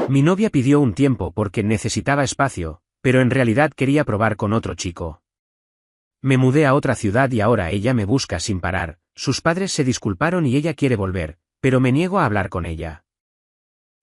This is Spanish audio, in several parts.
Mi novia pidió un tiempo porque necesitaba espacio, pero en realidad quería probar con otro chico. Me mudé a otra ciudad y ahora ella me busca sin parar. Sus padres se disculparon y ella quiere volver, pero me niego a hablar con ella.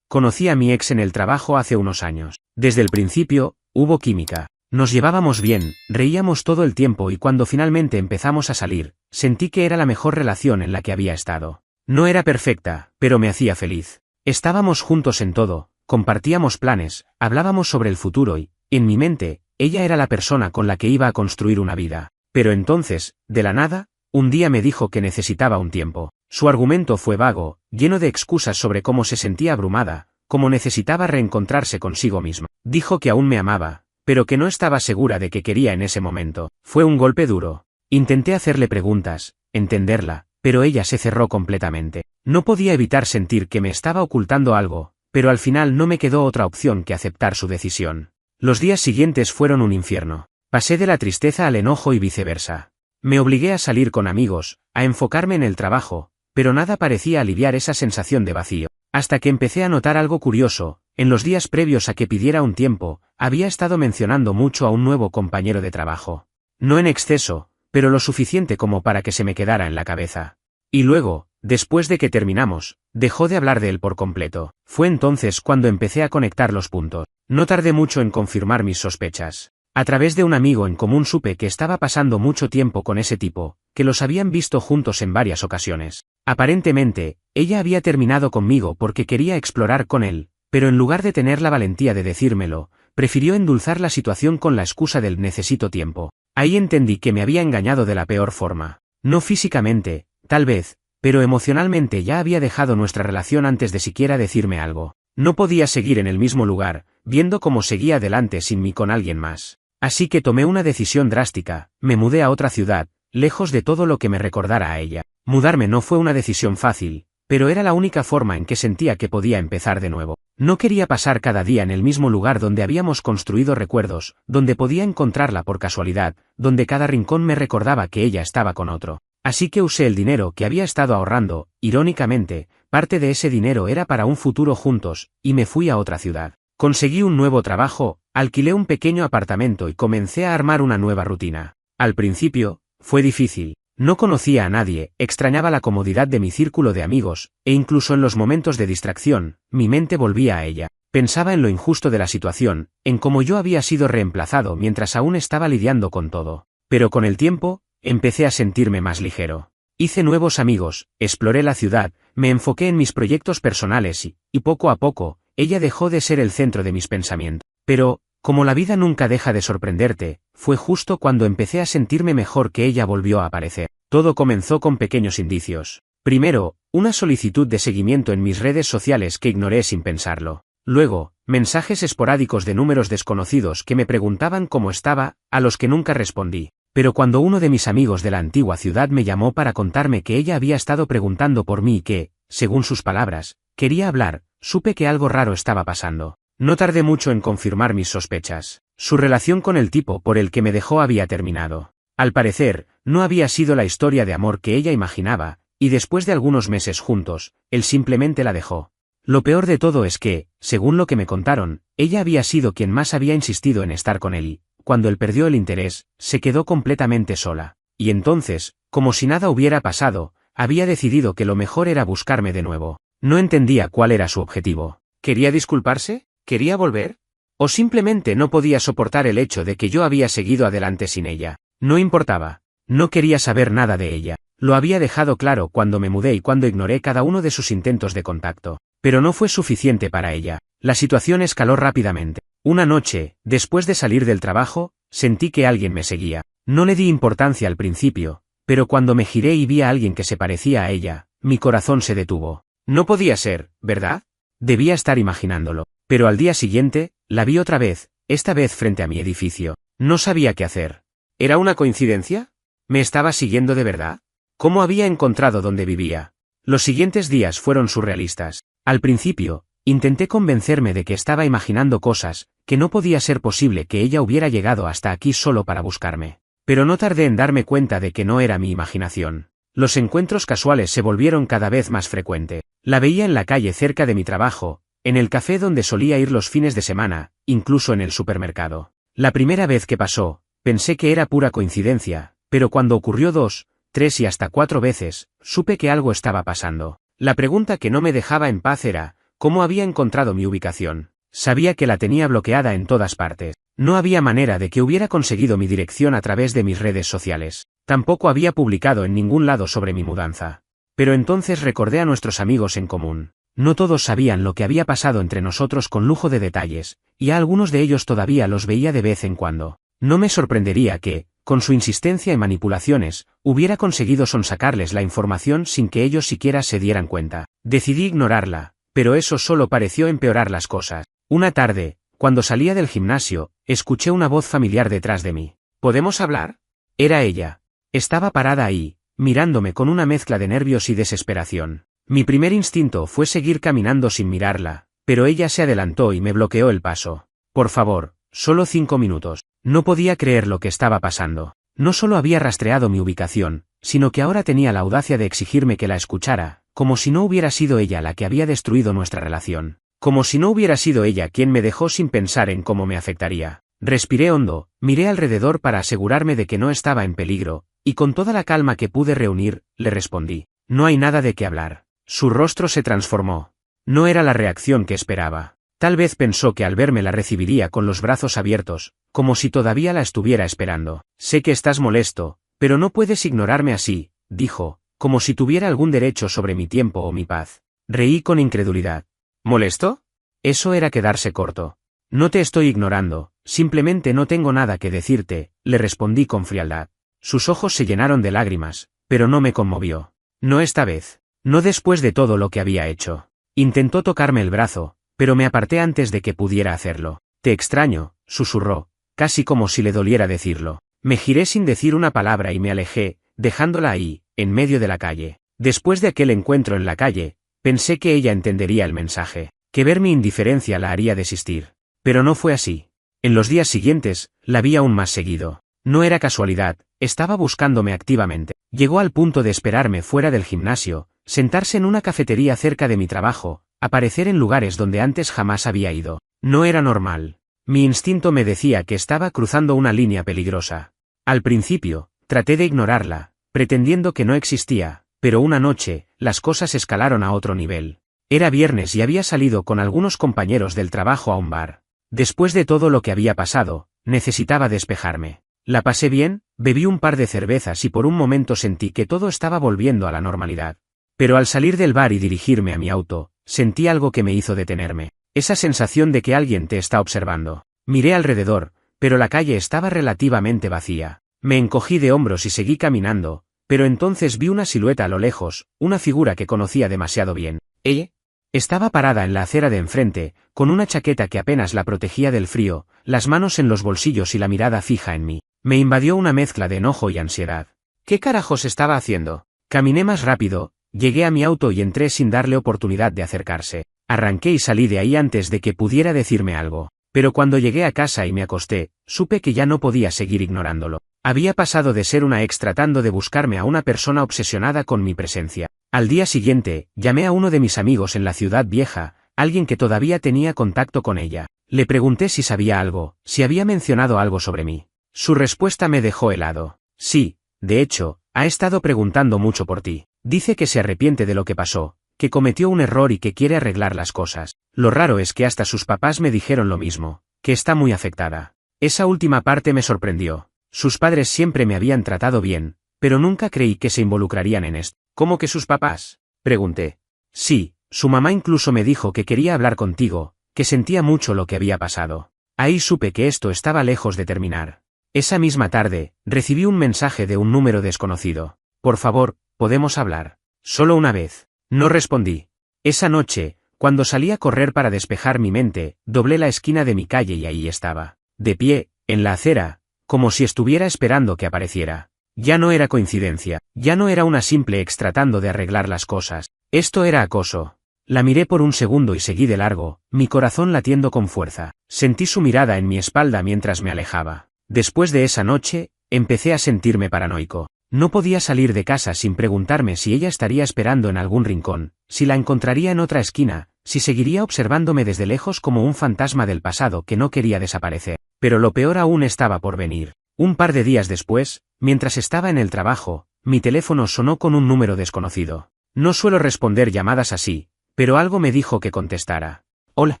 Conocí a mi ex en el trabajo hace unos años. Desde el principio, hubo química. Nos llevábamos bien, reíamos todo el tiempo y cuando finalmente empezamos a salir, sentí que era la mejor relación en la que había estado. No era perfecta, pero me hacía feliz. Estábamos juntos en todo, compartíamos planes, hablábamos sobre el futuro y, en mi mente, ella era la persona con la que iba a construir una vida. Pero entonces, de la nada, un día me dijo que necesitaba un tiempo. Su argumento fue vago, lleno de excusas sobre cómo se sentía abrumada, cómo necesitaba reencontrarse consigo misma. Dijo que aún me amaba, pero que no estaba segura de que quería en ese momento. Fue un golpe duro. Intenté hacerle preguntas, entenderla, pero ella se cerró completamente. No podía evitar sentir que me estaba ocultando algo, pero al final no me quedó otra opción que aceptar su decisión. Los días siguientes fueron un infierno. Pasé de la tristeza al enojo y viceversa. Me obligué a salir con amigos, a enfocarme en el trabajo, pero nada parecía aliviar esa sensación de vacío. Hasta que empecé a notar algo curioso. En los días previos a que pidiera un tiempo, había estado mencionando mucho a un nuevo compañero de trabajo. No en exceso, pero lo suficiente como para que se me quedara en la cabeza. Y luego, después de que terminamos, dejó de hablar de él por completo. Fue entonces cuando empecé a conectar los puntos. No tardé mucho en confirmar mis sospechas. A través de un amigo en común supe que estaba pasando mucho tiempo con ese tipo, que los habían visto juntos en varias ocasiones. Aparentemente, ella había terminado conmigo porque quería explorar con él, pero en lugar de tener la valentía de decírmelo, prefirió endulzar la situación con la excusa del necesito tiempo. Ahí entendí que me había engañado de la peor forma. No físicamente, tal vez, pero emocionalmente ya había dejado nuestra relación antes de siquiera decirme algo. No podía seguir en el mismo lugar, viendo cómo seguía adelante sin mí con alguien más. Así que tomé una decisión drástica, me mudé a otra ciudad, lejos de todo lo que me recordara a ella. Mudarme no fue una decisión fácil, pero era la única forma en que sentía que podía empezar de nuevo. No quería pasar cada día en el mismo lugar donde habíamos construido recuerdos, donde podía encontrarla por casualidad, donde cada rincón me recordaba que ella estaba con otro. Así que usé el dinero que había estado ahorrando, irónicamente, parte de ese dinero era para un futuro juntos, y me fui a otra ciudad. Conseguí un nuevo trabajo, alquilé un pequeño apartamento y comencé a armar una nueva rutina. Al principio, fue difícil. No conocía a nadie, extrañaba la comodidad de mi círculo de amigos, e incluso en los momentos de distracción, mi mente volvía a ella. Pensaba en lo injusto de la situación, en cómo yo había sido reemplazado mientras aún estaba lidiando con todo. Pero con el tiempo, empecé a sentirme más ligero. Hice nuevos amigos, exploré la ciudad, me enfoqué en mis proyectos personales y poco a poco, ella dejó de ser el centro de mis pensamientos. Pero, como la vida nunca deja de sorprenderte, fue justo cuando empecé a sentirme mejor que ella volvió a aparecer. Todo comenzó con pequeños indicios. Primero, una solicitud de seguimiento en mis redes sociales que ignoré sin pensarlo. Luego, mensajes esporádicos de números desconocidos que me preguntaban cómo estaba, a los que nunca respondí. Pero cuando uno de mis amigos de la antigua ciudad me llamó para contarme que ella había estado preguntando por mí y que, según sus palabras, quería hablar, supe que algo raro estaba pasando. No tardé mucho en confirmar mis sospechas. Su relación con el tipo por el que me dejó había terminado. Al parecer, no había sido la historia de amor que ella imaginaba, y después de algunos meses juntos, él simplemente la dejó. Lo peor de todo es que, según lo que me contaron, ella había sido quien más había insistido en estar con él y, cuando él perdió el interés, se quedó completamente sola. Y entonces, como si nada hubiera pasado, había decidido que lo mejor era buscarme de nuevo. No entendía cuál era su objetivo. ¿Quería disculparse? ¿Quería volver? ¿O simplemente no podía soportar el hecho de que yo había seguido adelante sin ella? No importaba. No quería saber nada de ella. Lo había dejado claro cuando me mudé y cuando ignoré cada uno de sus intentos de contacto. Pero no fue suficiente para ella. La situación escaló rápidamente. Una noche, después de salir del trabajo, sentí que alguien me seguía. No le di importancia al principio, pero cuando me giré y vi a alguien que se parecía a ella, mi corazón se detuvo. No podía ser, ¿verdad? Debía estar imaginándolo. Pero al día siguiente, la vi otra vez, esta vez frente a mi edificio. No sabía qué hacer. ¿Era una coincidencia? ¿Me estaba siguiendo de verdad? ¿Cómo había encontrado dónde vivía? Los siguientes días fueron surrealistas. Al principio, intenté convencerme de que estaba imaginando cosas, que no podía ser posible que ella hubiera llegado hasta aquí solo para buscarme. Pero no tardé en darme cuenta de que no era mi imaginación. Los encuentros casuales se volvieron cada vez más frecuentes. La veía en la calle cerca de mi trabajo, en el café donde solía ir los fines de semana, incluso en el supermercado. La primera vez que pasó, pensé que era pura coincidencia, pero cuando ocurrió 2, 3 y hasta 4 veces, supe que algo estaba pasando. La pregunta que no me dejaba en paz era, ¿cómo había encontrado mi ubicación? Sabía que la tenía bloqueada en todas partes. No había manera de que hubiera conseguido mi dirección a través de mis redes sociales. Tampoco había publicado en ningún lado sobre mi mudanza. Pero entonces recordé a nuestros amigos en común. No todos sabían lo que había pasado entre nosotros con lujo de detalles, y a algunos de ellos todavía los veía de vez en cuando. No me sorprendería que, con su insistencia y manipulaciones, hubiera conseguido sonsacarles la información sin que ellos siquiera se dieran cuenta. Decidí ignorarla, pero eso solo pareció empeorar las cosas. Una tarde, cuando salía del gimnasio, escuché una voz familiar detrás de mí. ¿Podemos hablar? Era ella. Estaba parada ahí, mirándome con una mezcla de nervios y desesperación. Mi primer instinto fue seguir caminando sin mirarla, pero ella se adelantó y me bloqueó el paso. Por favor, solo 5 minutos. No podía creer lo que estaba pasando. No solo había rastreado mi ubicación, sino que ahora tenía la audacia de exigirme que la escuchara, como si no hubiera sido ella la que había destruido nuestra relación. Como si no hubiera sido ella quien me dejó sin pensar en cómo me afectaría. Respiré hondo, miré alrededor para asegurarme de que no estaba en peligro, y con toda la calma que pude reunir, le respondí. No hay nada de qué hablar. Su rostro se transformó. No era la reacción que esperaba. Tal vez pensó que al verme la recibiría con los brazos abiertos, como si todavía la estuviera esperando. Sé que estás molesto, pero no puedes ignorarme así, dijo, como si tuviera algún derecho sobre mi tiempo o mi paz. Reí con incredulidad. ¿Molesto? Eso era quedarse corto. No te estoy ignorando, simplemente no tengo nada que decirte, le respondí con frialdad. Sus ojos se llenaron de lágrimas, pero no me conmovió. No esta vez. No después de todo lo que había hecho. Intentó tocarme el brazo, pero me aparté antes de que pudiera hacerlo. Te extraño, susurró, casi como si le doliera decirlo. Me giré sin decir una palabra y me alejé, dejándola ahí, en medio de la calle. Después de aquel encuentro en la calle, pensé que ella entendería el mensaje, que ver mi indiferencia la haría desistir. Pero no fue así. En los días siguientes, la vi aún más seguido. No era casualidad, estaba buscándome activamente. Llegó al punto de esperarme fuera del gimnasio, sentarse en una cafetería cerca de mi trabajo, aparecer en lugares donde antes jamás había ido. No era normal. Mi instinto me decía que estaba cruzando una línea peligrosa. Al principio, traté de ignorarla, pretendiendo que no existía, pero una noche, las cosas escalaron a otro nivel. Era viernes y había salido con algunos compañeros del trabajo a un bar. Después de todo lo que había pasado, necesitaba despejarme. La pasé bien, bebí un par de cervezas y por un momento sentí que todo estaba volviendo a la normalidad. Pero al salir del bar y dirigirme a mi auto, sentí algo que me hizo detenerme. Esa sensación de que alguien te está observando. Miré alrededor, pero la calle estaba relativamente vacía. Me encogí de hombros y seguí caminando, pero entonces vi una silueta a lo lejos, una figura que conocía demasiado bien. Ella estaba parada en la acera de enfrente, con una chaqueta que apenas la protegía del frío, las manos en los bolsillos y la mirada fija en mí. Me invadió una mezcla de enojo y ansiedad. ¿Qué carajos estaba haciendo? Caminé más rápido, llegué a mi auto y entré sin darle oportunidad de acercarse. Arranqué y salí de ahí antes de que pudiera decirme algo. Pero cuando llegué a casa y me acosté, supe que ya no podía seguir ignorándolo. Había pasado de ser una ex tratando de buscarme a una persona obsesionada con mi presencia. Al día siguiente, llamé a uno de mis amigos en la ciudad vieja, alguien que todavía tenía contacto con ella. Le pregunté si sabía algo, si había mencionado algo sobre mí. Su respuesta me dejó helado. Sí, de hecho, ha estado preguntando mucho por ti. Dice que se arrepiente de lo que pasó, que cometió un error y que quiere arreglar las cosas. Lo raro es que hasta sus papás me dijeron lo mismo, que está muy afectada. Esa última parte me sorprendió. Sus padres siempre me habían tratado bien, pero nunca creí que se involucrarían en esto. ¿Cómo que sus papás? Pregunté. Sí, su mamá incluso me dijo que quería hablar contigo, que sentía mucho lo que había pasado. Ahí supe que esto estaba lejos de terminar. Esa misma tarde, recibí un mensaje de un número desconocido. Por favor, ¿podemos hablar? Solo una vez. No respondí. Esa noche, cuando salí a correr para despejar mi mente, doblé la esquina de mi calle y ahí estaba, de pie, en la acera, como si estuviera esperando que apareciera. Ya no era coincidencia, ya no era una simple ex tratando de arreglar las cosas. Esto era acoso. La miré por un segundo y seguí de largo, mi corazón latiendo con fuerza. Sentí su mirada en mi espalda mientras me alejaba. Después de esa noche, empecé a sentirme paranoico. No podía salir de casa sin preguntarme si ella estaría esperando en algún rincón, si la encontraría en otra esquina, si seguiría observándome desde lejos como un fantasma del pasado que no quería desaparecer. Pero lo peor aún estaba por venir. Un par de días después, mientras estaba en el trabajo, mi teléfono sonó con un número desconocido. No suelo responder llamadas así, pero algo me dijo que contestara. Hola.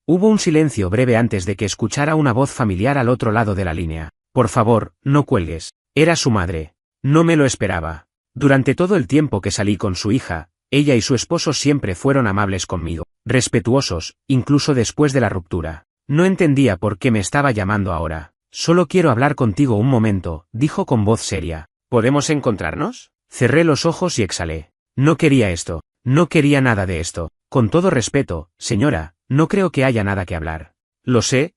Hubo un silencio breve antes de que escuchara una voz familiar al otro lado de la línea. Por favor, no cuelgues. Era su madre. No me lo esperaba. Durante todo el tiempo que salí con su hija, ella y su esposo siempre fueron amables conmigo, respetuosos, incluso después de la ruptura. No entendía por qué me estaba llamando ahora. Solo quiero hablar contigo un momento, dijo con voz seria. ¿Podemos encontrarnos? Cerré los ojos y exhalé. No quería esto. No quería nada de esto. Con todo respeto, señora, no creo que haya nada que hablar. Lo sé,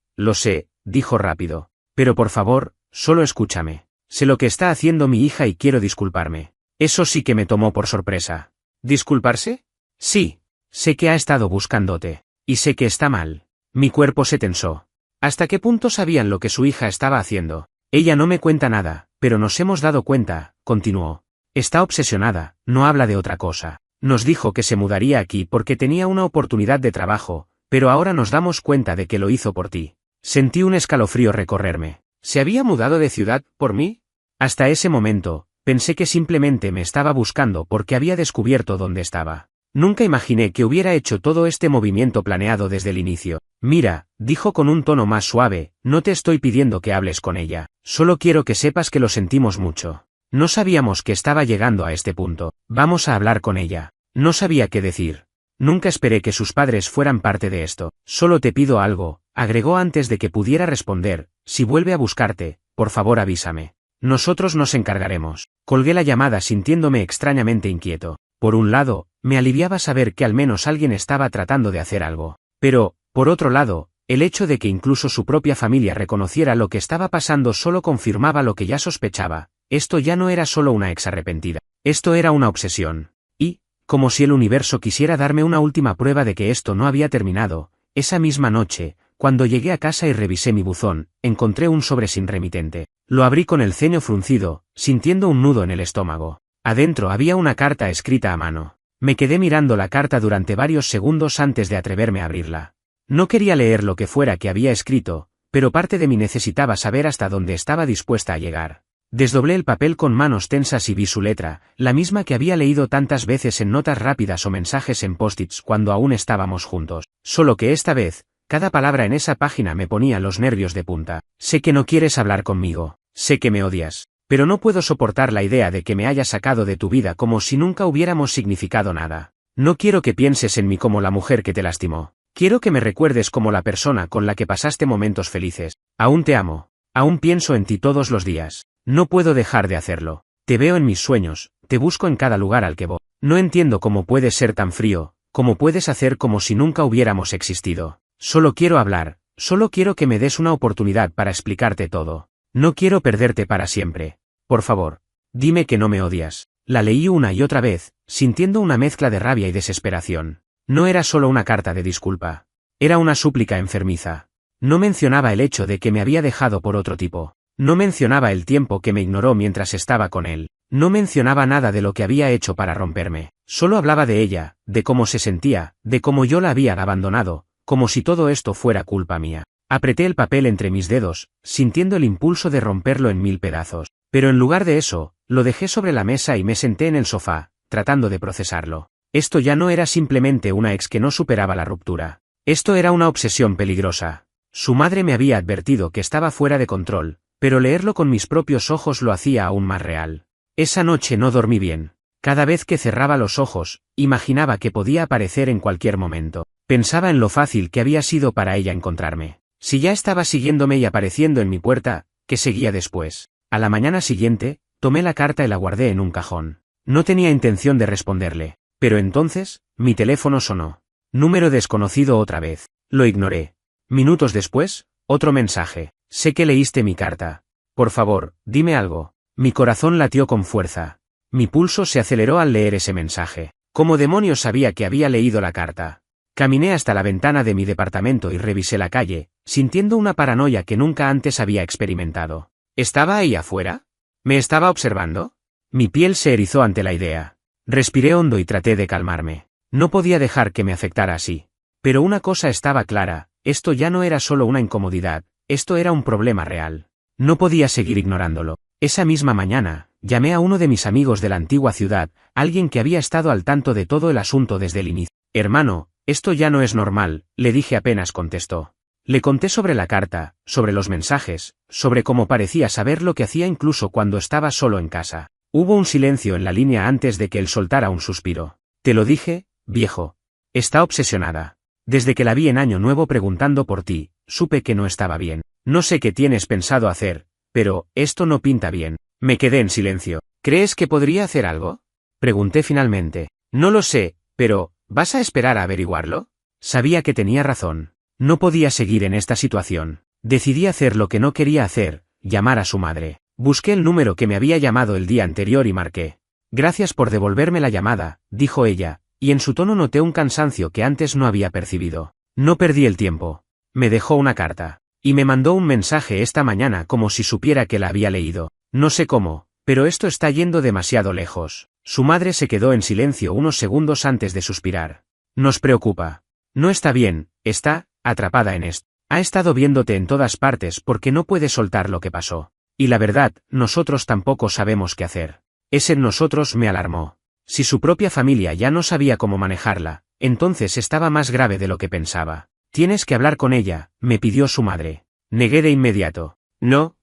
dijo rápido. Pero por favor, solo escúchame. Sé lo que está haciendo mi hija y quiero disculparme. Eso sí que me tomó por sorpresa. ¿Disculparse? Sí. Sé que ha estado buscándote. Y sé que está mal. Mi cuerpo se tensó. ¿Hasta qué punto sabían lo que su hija estaba haciendo? Ella no me cuenta nada, pero nos hemos dado cuenta, continuó. Está obsesionada, no habla de otra cosa. Nos dijo que se mudaría aquí porque tenía una oportunidad de trabajo, pero ahora nos damos cuenta de que lo hizo por ti. Sentí un escalofrío recorrerme. ¿Se había mudado de ciudad por mí? Hasta ese momento, pensé que simplemente me estaba buscando porque había descubierto dónde estaba. Nunca imaginé que hubiera hecho todo este movimiento planeado desde el inicio. Mira, dijo con un tono más suave, no te estoy pidiendo que hables con ella, solo quiero que sepas que lo sentimos mucho. No sabíamos que estaba llegando a este punto. Vamos a hablar con ella. No sabía qué decir. Nunca esperé que sus padres fueran parte de esto. Solo te pido algo, agregó antes de que pudiera responder, si vuelve a buscarte, por favor avísame. Nosotros nos encargaremos. Colgué la llamada sintiéndome extrañamente inquieto. Por un lado, me aliviaba saber que al menos alguien estaba tratando de hacer algo. Pero, por otro lado, el hecho de que incluso su propia familia reconociera lo que estaba pasando solo confirmaba lo que ya sospechaba. Esto ya no era solo una ex arrepentida. Esto era una obsesión. Y, como si el universo quisiera darme una última prueba de que esto no había terminado, esa misma noche, cuando llegué a casa y revisé mi buzón, encontré un sobre sin remitente. Lo abrí con el ceño fruncido, sintiendo un nudo en el estómago. Adentro había una carta escrita a mano. Me quedé mirando la carta durante varios segundos antes de atreverme a abrirla. No quería leer lo que fuera que había escrito, pero parte de mí necesitaba saber hasta dónde estaba dispuesta a llegar. Desdoblé el papel con manos tensas y vi su letra, la misma que había leído tantas veces en notas rápidas o mensajes en post-its cuando aún estábamos juntos. Solo que esta vez, cada palabra en esa página me ponía los nervios de punta. Sé que no quieres hablar conmigo, sé que me odias, pero no puedo soportar la idea de que me hayas sacado de tu vida como si nunca hubiéramos significado nada. No quiero que pienses en mí como la mujer que te lastimó. Quiero que me recuerdes como la persona con la que pasaste momentos felices. Aún te amo. Aún pienso en ti todos los días. No puedo dejar de hacerlo. Te veo en mis sueños, te busco en cada lugar al que voy. No entiendo cómo puedes ser tan frío, cómo puedes hacer como si nunca hubiéramos existido. Solo quiero hablar, solo quiero que me des una oportunidad para explicarte todo. No quiero perderte para siempre. Por favor, dime que no me odias. La leí una y otra vez, sintiendo una mezcla de rabia y desesperación. No era solo una carta de disculpa. Era una súplica enfermiza. No mencionaba el hecho de que me había dejado por otro tipo. No mencionaba el tiempo que me ignoró mientras estaba con él. No mencionaba nada de lo que había hecho para romperme. Solo hablaba de ella, de cómo se sentía, de cómo yo la había abandonado, como si todo esto fuera culpa mía. Apreté el papel entre mis dedos, sintiendo el impulso de romperlo en 1000 pedazos. Pero en lugar de eso, lo dejé sobre la mesa y me senté en el sofá, tratando de procesarlo. Esto ya no era simplemente una ex que no superaba la ruptura. Esto era una obsesión peligrosa. Su madre me había advertido que estaba fuera de control, pero leerlo con mis propios ojos lo hacía aún más real. Esa noche no dormí bien. Cada vez que cerraba los ojos, imaginaba que podía aparecer en cualquier momento. Pensaba en lo fácil que había sido para ella encontrarme. Si ya estaba siguiéndome y apareciendo en mi puerta, ¿qué seguía después? A la mañana siguiente, tomé la carta y la guardé en un cajón. No tenía intención de responderle. Pero entonces, mi teléfono sonó. Número desconocido otra vez. Lo ignoré. Minutos después, otro mensaje. Sé que leíste mi carta. Por favor, dime algo. Mi corazón latió con fuerza. Mi pulso se aceleró al leer ese mensaje. ¿Cómo demonios sabía que había leído la carta? Caminé hasta la ventana de mi departamento y revisé la calle, sintiendo una paranoia que nunca antes había experimentado. ¿Estaba ahí afuera? ¿Me estaba observando? Mi piel se erizó ante la idea. Respiré hondo y traté de calmarme. No podía dejar que me afectara así. Pero una cosa estaba clara, esto ya no era solo una incomodidad, esto era un problema real. No podía seguir ignorándolo. Esa misma mañana, llamé a uno de mis amigos de la antigua ciudad, alguien que había estado al tanto de todo el asunto desde el inicio. Hermano, esto ya no es normal, le dije apenas contestó. Le conté sobre la carta, sobre los mensajes, sobre cómo parecía saber lo que hacía incluso cuando estaba solo en casa. Hubo un silencio en la línea antes de que él soltara un suspiro. Te lo dije, viejo. Está obsesionada. Desde que la vi en Año Nuevo preguntando por ti, supe que no estaba bien. No sé qué tienes pensado hacer, pero esto no pinta bien. Me quedé en silencio. ¿Crees que podría hacer algo? Pregunté finalmente. No lo sé, pero ¿vas a esperar a averiguarlo? Sabía que tenía razón. No podía seguir en esta situación. Decidí hacer lo que no quería hacer, llamar a su madre. Busqué el número que me había llamado el día anterior y marqué. Gracias por devolverme la llamada, dijo ella, y en su tono noté un cansancio que antes no había percibido. No perdí el tiempo. Me dejó una carta. Y me mandó un mensaje esta mañana como si supiera que la había leído. No sé cómo, pero esto está yendo demasiado lejos. Su madre se quedó en silencio unos segundos antes de suspirar. Nos preocupa. No está bien, está atrapada en esto. Ha estado viéndote en todas partes porque no puede soltar lo que pasó. Y la verdad, nosotros tampoco sabemos qué hacer. Ese nosotros me alarmó. Si su propia familia ya no sabía cómo manejarla, entonces estaba más grave de lo que pensaba. Tienes que hablar con ella, me pidió su madre. Negué de inmediato. No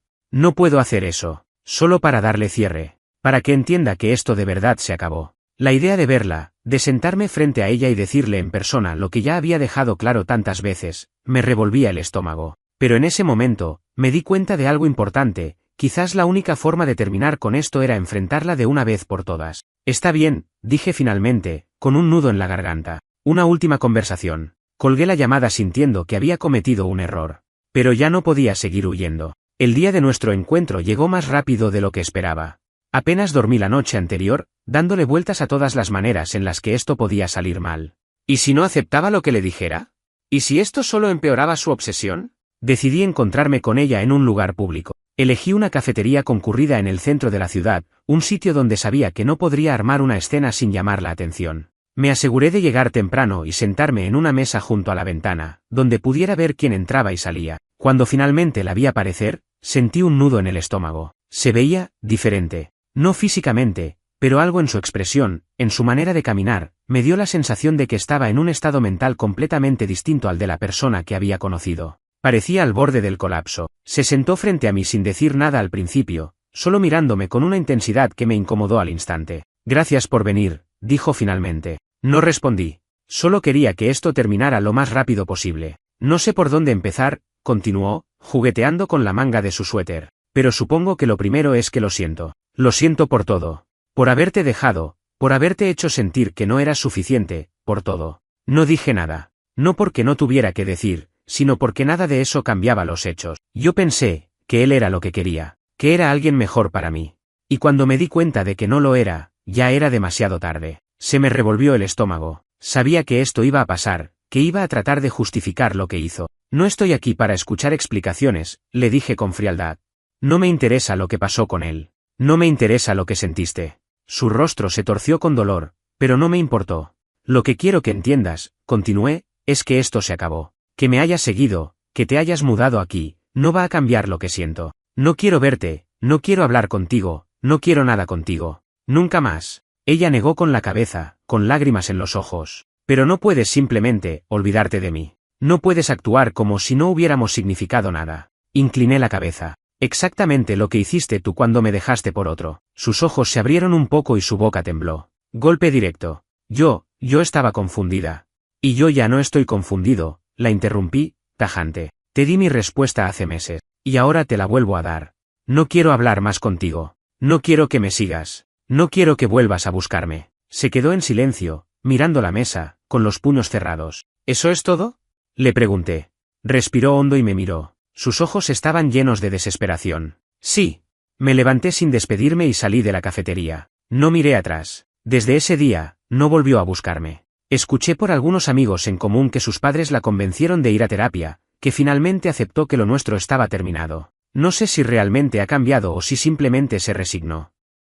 puedo hacer eso. Solo para darle cierre. Para que entienda que esto de verdad se acabó. La idea de verla, de sentarme frente a ella y decirle en persona lo que ya había dejado claro tantas veces, me revolvía el estómago. Pero en ese momento, me di cuenta de algo importante, quizás la única forma de terminar con esto era enfrentarla de una vez por todas. Está bien, dije finalmente, con un nudo en la garganta. Una última conversación. Colgué la llamada sintiendo que había cometido un error. Pero ya no podía seguir huyendo. El día de nuestro encuentro llegó más rápido de lo que esperaba. Apenas dormí la noche anterior, dándole vueltas a todas las maneras en las que esto podía salir mal. ¿Y si no aceptaba lo que le dijera? ¿Y si esto solo empeoraba su obsesión? Decidí encontrarme con ella en un lugar público. Elegí una cafetería concurrida en el centro de la ciudad, un sitio donde sabía que no podría armar una escena sin llamar la atención. Me aseguré de llegar temprano y sentarme en una mesa junto a la ventana, donde pudiera ver quién entraba y salía. Cuando finalmente la vi aparecer, sentí un nudo en el estómago. Se veía diferente. No físicamente, pero algo en su expresión, en su manera de caminar, me dio la sensación de que estaba en un estado mental completamente distinto al de la persona que había conocido. Parecía al borde del colapso. Se sentó frente a mí sin decir nada al principio, solo mirándome con una intensidad que me incomodó al instante. Gracias por venir, dijo finalmente. No respondí. Solo quería que esto terminara lo más rápido posible. No sé por dónde empezar, continuó, jugueteando con la manga de su suéter. Pero supongo que lo primero es que lo siento. Lo siento por todo. Por haberte dejado, por haberte hecho sentir que no eras suficiente, por todo. No dije nada. No porque no tuviera que decir, sino porque nada de eso cambiaba los hechos. Yo pensé que él era lo que quería, que era alguien mejor para mí. Y cuando me di cuenta de que no lo era, ya era demasiado tarde. Se me revolvió el estómago. Sabía que esto iba a pasar, que iba a tratar de justificar lo que hizo. No estoy aquí para escuchar explicaciones, le dije con frialdad. No me interesa lo que pasó con él. No me interesa lo que sentiste. Su rostro se torció con dolor, pero no me importó. Lo que quiero que entiendas, continué, es que esto se acabó. Que me hayas seguido, que te hayas mudado aquí, no va a cambiar lo que siento. No quiero verte, no quiero hablar contigo, no quiero nada contigo. Nunca más. Ella negó con la cabeza, con lágrimas en los ojos. Pero no puedes simplemente olvidarte de mí. No puedes actuar como si no hubiéramos significado nada. Incliné la cabeza. Exactamente lo que hiciste tú cuando me dejaste por otro. Sus ojos se abrieron un poco y su boca tembló. Golpe directo. Yo estaba confundida. Y yo ya no estoy confundido, la interrumpí, tajante. Te di mi respuesta hace meses. Y ahora te la vuelvo a dar. No quiero hablar más contigo. No quiero que me sigas. No quiero que vuelvas a buscarme. Se quedó en silencio, mirando la mesa, con los puños cerrados. ¿Eso es todo? Le pregunté. Respiró hondo y me miró. Sus ojos estaban llenos de desesperación. Sí. Me levanté sin despedirme y salí de la cafetería. No miré atrás. Desde ese día, no volvió a buscarme. Escuché por algunos amigos en común que sus padres la convencieron de ir a terapia, que finalmente aceptó que lo nuestro estaba terminado. No sé si realmente ha cambiado o si simplemente se resignó.